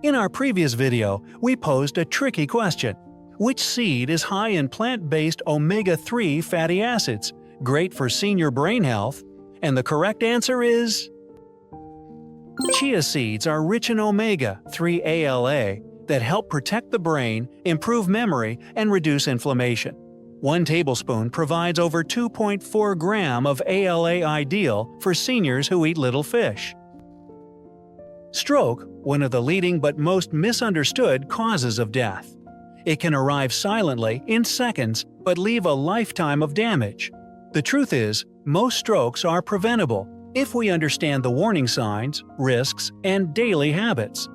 In our previous video, we posed a tricky question. Which seed is high in plant-based omega-3 fatty acids, great for senior brain health? And the correct answer is… Chia seeds are rich in omega-3 ALA that help protect the brain, improve memory, and reduce inflammation. 1 tablespoon provides over 2.4 grams of ALA, ideal for seniors who eat little fish. Stroke, one of the leading but most misunderstood causes of death. It can arrive silently, in seconds, but leave a lifetime of damage. The truth is, most strokes are preventable if we understand the warning signs, risks, and daily habits.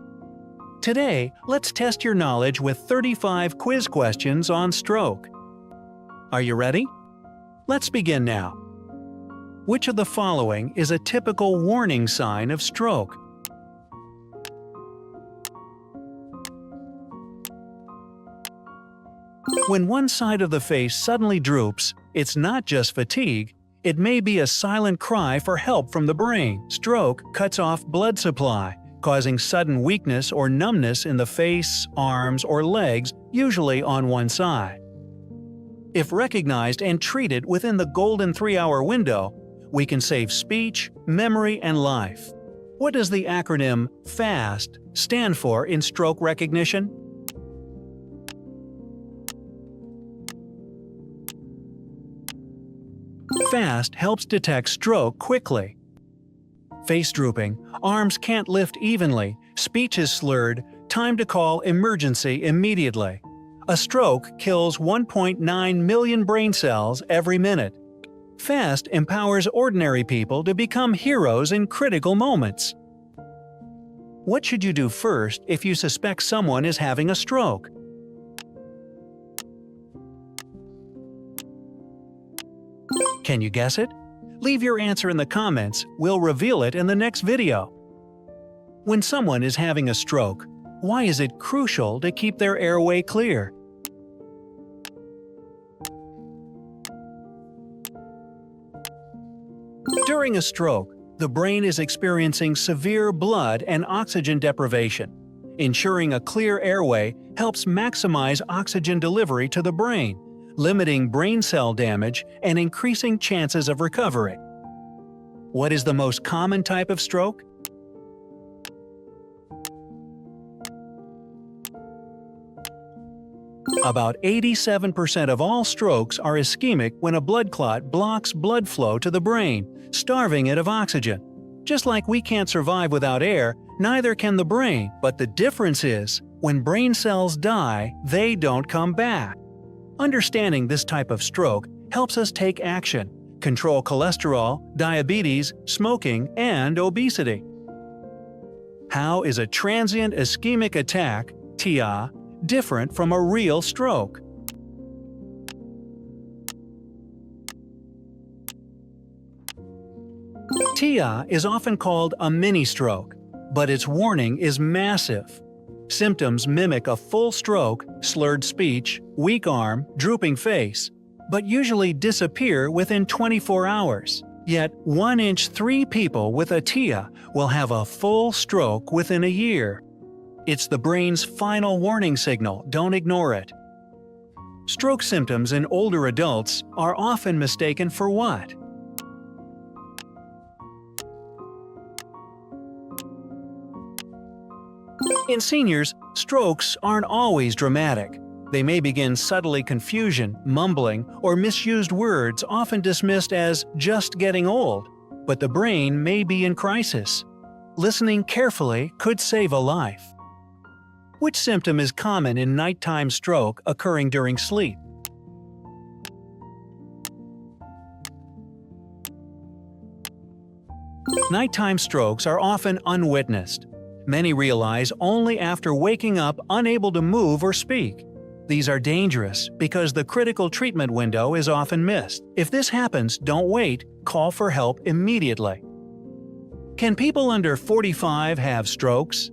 Today, let's test your knowledge with 35 quiz questions on stroke. Are you ready? Let's begin now. Which of the following is a typical warning sign of stroke? When one side of the face suddenly droops, it's not just fatigue, it may be a silent cry for help from the brain. Stroke cuts off blood supply, causing sudden weakness or numbness in the face, arms, or legs, usually on one side. If recognized and treated within the golden 3-hour window, we can save speech, memory, and life. What does the acronym FAST stand for in stroke recognition? FAST helps detect stroke quickly. Face drooping, arms can't lift evenly, speech is slurred, time to call emergency immediately. A stroke kills 1.9 million brain cells every minute. FAST empowers ordinary people to become heroes in critical moments. What should you do first if you suspect someone is having a stroke? Can you guess it? Leave your answer in the comments, we'll reveal it in the next video. When someone is having a stroke, why is it crucial to keep their airway clear? During a stroke, the brain is experiencing severe blood and oxygen deprivation. Ensuring a clear airway helps maximize oxygen delivery to the brain, limiting brain cell damage and increasing chances of recovery. What is the most common type of stroke? About 87% of all strokes are ischemic when a blood clot blocks blood flow to the brain, starving it of oxygen. Just like we can't survive without air, neither can the brain, but the difference is, when brain cells die, they don't come back. Understanding this type of stroke helps us take action, control cholesterol, diabetes, smoking, and obesity. How is a transient ischemic attack, TIA, different from a real stroke? TIA is often called a mini-stroke, but its warning is massive. Symptoms mimic a full stroke, slurred speech, weak arm, drooping face, but usually disappear within 24 hours. Yet 1 in 3 people with a TIA will have a full stroke within a year. It's the brain's final warning signal, don't ignore it. Stroke symptoms in older adults are often mistaken for what? In seniors, strokes aren't always dramatic. They may begin subtly confusion, mumbling, or misused words often dismissed as just getting old, but the brain may be in crisis. Listening carefully could save a life. Which symptom is common in nighttime stroke occurring during sleep? Nighttime strokes are often unwitnessed. Many realize only after waking up unable to move or speak. These are dangerous because the critical treatment window is often missed. If this happens, don't wait, call for help immediately. Can people under 45 have strokes?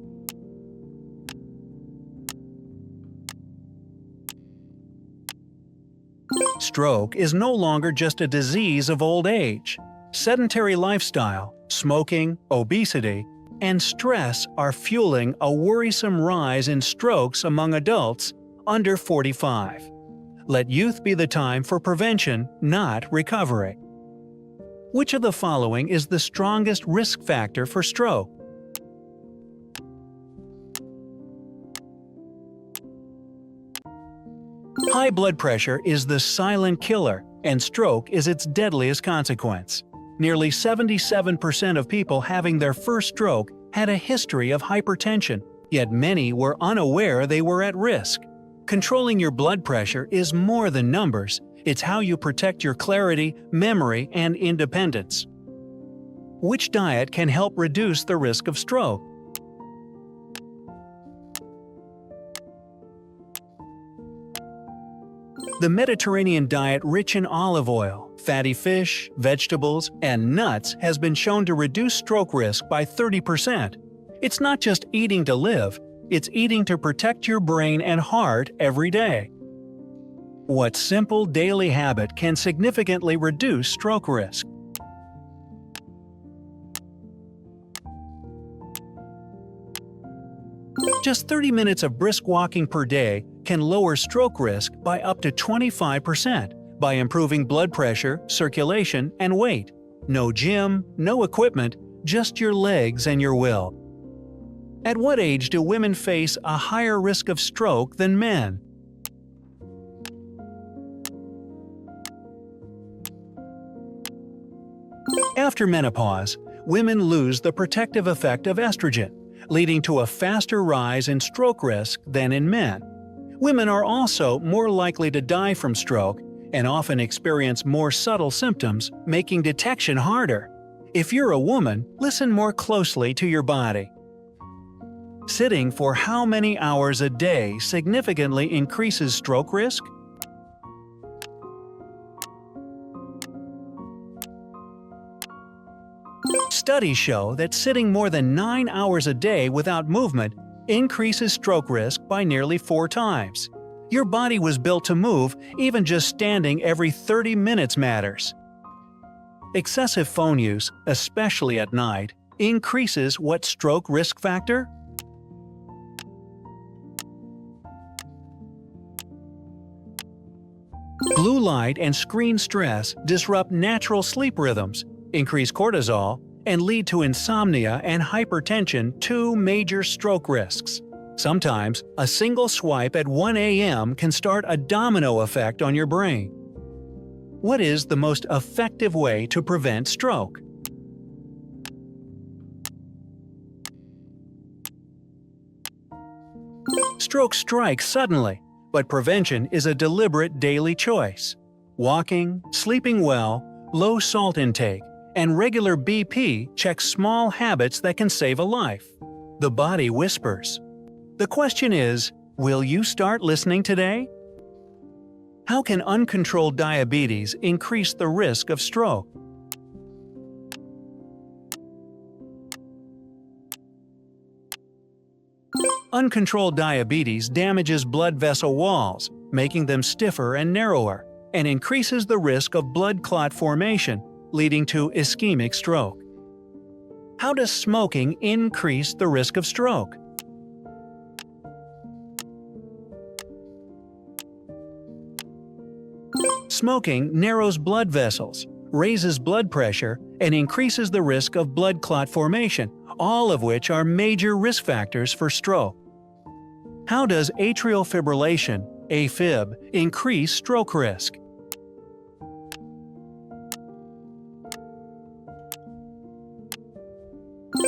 Stroke is no longer just a disease of old age. Sedentary lifestyle, smoking, obesity, and stress are fueling a worrisome rise in strokes among adults under 45. Let youth be the time for prevention, not recovery. Which of the following is the strongest risk factor for stroke? High blood pressure is the silent killer, and stroke is its deadliest consequence. Nearly 77% of people having their first stroke had a history of hypertension, yet many were unaware they were at risk. Controlling your blood pressure is more than numbers. It's how you protect your clarity, memory, and independence. Which diet can help reduce the risk of stroke? The Mediterranean diet rich in olive oil, fatty fish, vegetables, and nuts has been shown to reduce stroke risk by 30%. It's not just eating to live, it's eating to protect your brain and heart every day. What simple daily habit can significantly reduce stroke risk? Just 30 minutes of brisk walking per day can lower stroke risk by up to 25% by improving blood pressure, circulation, and weight. No gym, no equipment, just your legs and your will. At what age do women face a higher risk of stroke than men? After menopause, women lose the protective effect of estrogen, leading to a faster rise in stroke risk than in men. Women are also more likely to die from stroke and often experience more subtle symptoms, making detection harder. If you're a woman, listen more closely to your body. Sitting for how many hours a day significantly increases stroke risk? Studies show that sitting more than 9 hours a day without movement increases stroke risk by nearly 4 times. Your body was built to move, even just standing every 30 minutes matters. Excessive phone use, especially at night, increases what stroke risk factor? Blue light and screen stress disrupt natural sleep rhythms, increase cortisol, and lead to insomnia and hypertension, 2 major stroke risks. Sometimes, a single swipe at 1 a.m. can start a domino effect on your brain. What is the most effective way to prevent stroke? Stroke strikes suddenly, but prevention is a deliberate daily choice. Walking, sleeping well, low salt intake, and regular BP check small habits that can save a life. The body whispers. The question is, will you start listening today? How can uncontrolled diabetes increase the risk of stroke? Uncontrolled diabetes damages blood vessel walls, making them stiffer and narrower, and increases the risk of blood clot formation, leading to ischemic stroke. How does smoking increase the risk of stroke? Smoking narrows blood vessels, raises blood pressure, and increases the risk of blood clot formation, all of which are major risk factors for stroke. How does atrial fibrillation, AFib, increase stroke risk?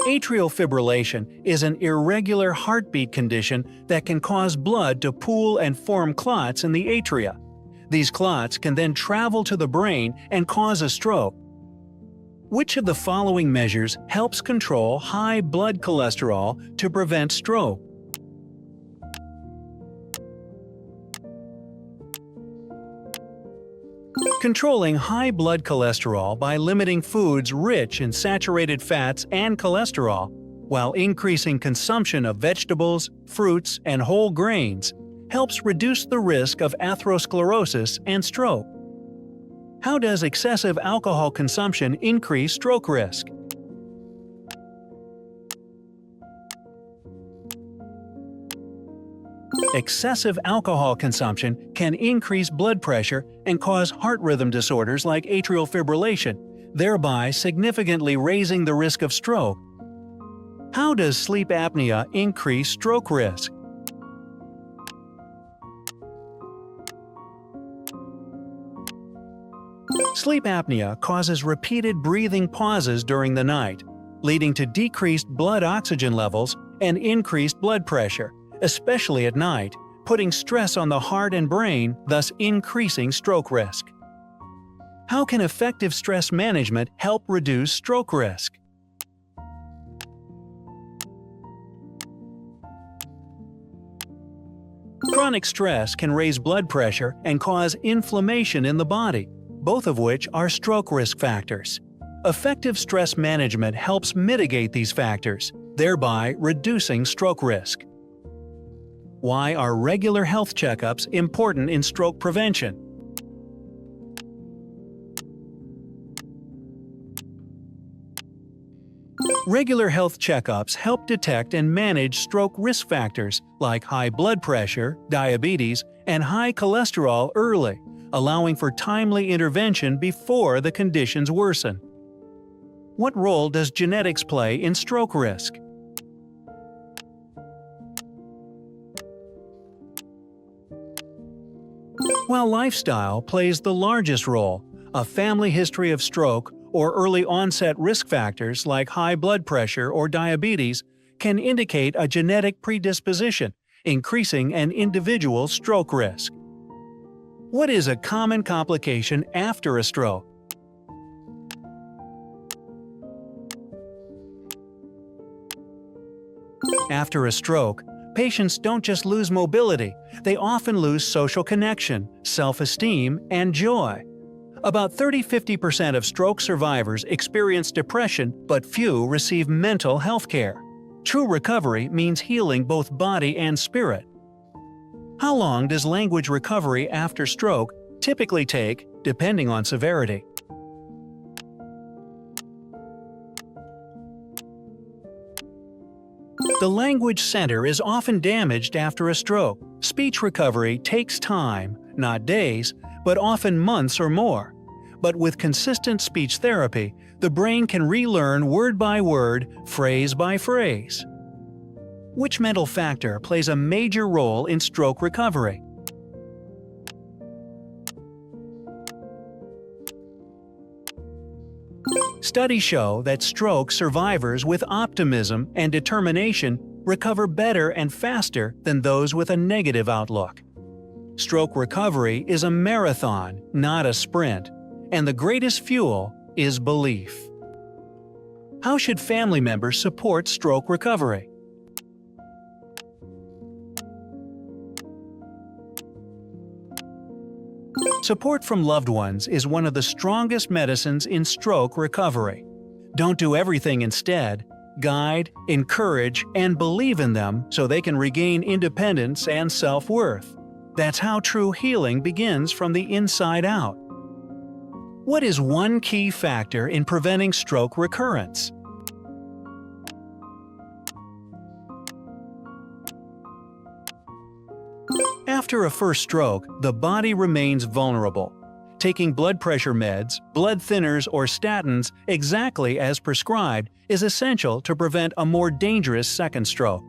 Atrial fibrillation is an irregular heartbeat condition that can cause blood to pool and form clots in the atria. These clots can then travel to the brain and cause a stroke. Which of the following measures helps control high blood cholesterol to prevent stroke? Controlling high blood cholesterol by limiting foods rich in saturated fats and cholesterol, while increasing consumption of vegetables, fruits, and whole grains, helps reduce the risk of atherosclerosis and stroke. How does excessive alcohol consumption increase stroke risk? Excessive alcohol consumption can increase blood pressure and cause heart rhythm disorders like atrial fibrillation, thereby significantly raising the risk of stroke. How does sleep apnea increase stroke risk? Sleep apnea causes repeated breathing pauses during the night, leading to decreased blood oxygen levels and increased blood pressure, especially at night, putting stress on the heart and brain, thus increasing stroke risk. How can effective stress management help reduce stroke risk? Chronic stress can raise blood pressure and cause inflammation in the body, both of which are stroke risk factors. Effective stress management helps mitigate these factors, thereby reducing stroke risk. Why are regular health checkups important in stroke prevention? Regular health checkups help detect and manage stroke risk factors like high blood pressure, diabetes, and high cholesterol early, allowing for timely intervention before the conditions worsen. What role does genetics play in stroke risk? While lifestyle plays the largest role, a family history of stroke or early onset risk factors like high blood pressure or diabetes can indicate a genetic predisposition, increasing an individual's stroke risk. What is a common complication after a stroke? After a stroke, patients don't just lose mobility, they often lose social connection, self-esteem, and joy. About 30–50% of stroke survivors experience depression, but few receive mental health care. True recovery means healing both body and spirit. How long does language recovery after stroke typically take, depending on severity? The language center is often damaged after a stroke. Speech recovery takes time, not days, but often months or more. But with consistent speech therapy, the brain can relearn word by word, phrase by phrase. Which mental factor plays a major role in stroke recovery? Studies show that stroke survivors with optimism and determination recover better and faster than those with a negative outlook. Stroke recovery is a marathon, not a sprint, and the greatest fuel is belief. How should family members support stroke recovery? Support from loved ones is one of the strongest medicines in stroke recovery. Don't do everything instead. Guide, encourage, and believe in them so they can regain independence and self-worth. That's how true healing begins from the inside out. What is one key factor in preventing stroke recurrence? After a first stroke, the body remains vulnerable. Taking blood pressure meds, blood thinners, or statins exactly as prescribed is essential to prevent a more dangerous second stroke.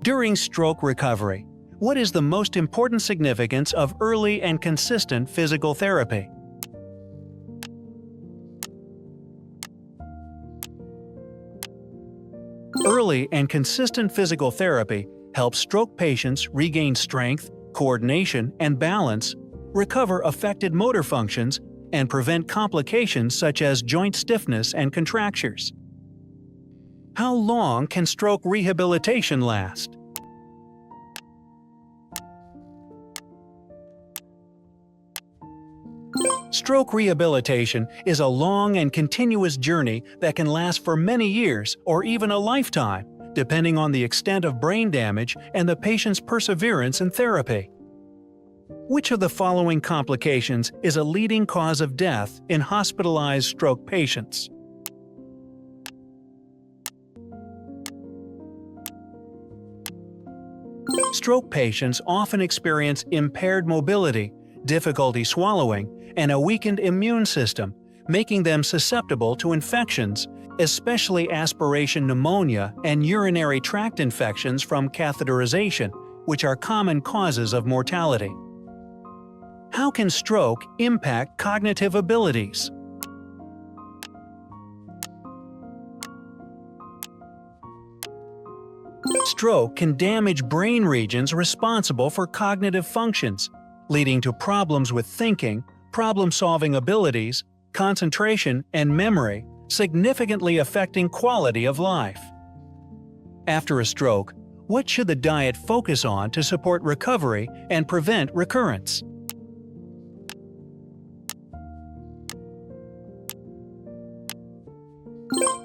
During stroke recovery, what is the most important significance of early and consistent physical therapy? Early and consistent physical therapy helps stroke patients regain strength, coordination, and balance, recover affected motor functions, and prevent complications such as joint stiffness and contractures. How long can stroke rehabilitation last? Stroke rehabilitation is a long and continuous journey that can last for many years or even a lifetime, depending on the extent of brain damage and the patient's perseverance in therapy. Which of the following complications is a leading cause of death in hospitalized stroke patients? Stroke patients often experience impaired mobility, difficulty swallowing, and a weakened immune system, making them susceptible to infections, especially aspiration pneumonia and urinary tract infections from catheterization, which are common causes of mortality. How can stroke impact cognitive abilities? Stroke can damage brain regions responsible for cognitive functions, leading to problems with thinking, problem-solving abilities, concentration, and memory, significantly affecting quality of life. After a stroke, what should the diet focus on to support recovery and prevent recurrence?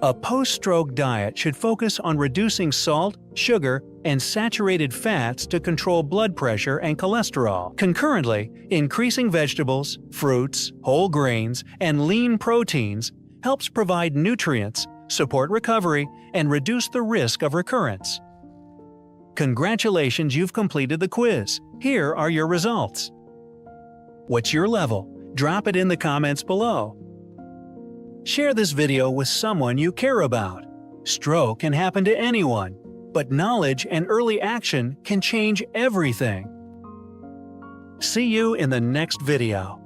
A post-stroke diet should focus on reducing salt, sugar, and saturated fats to control blood pressure and cholesterol. Concurrently, increasing vegetables, fruits, whole grains, and lean proteins helps provide nutrients, support recovery, and reduce the risk of recurrence. Congratulations, you've completed the quiz. Here are your results. What's your level? Drop it in the comments below. Share this video with someone you care about. Stroke can happen to anyone, but knowledge and early action can change everything. See you in the next video.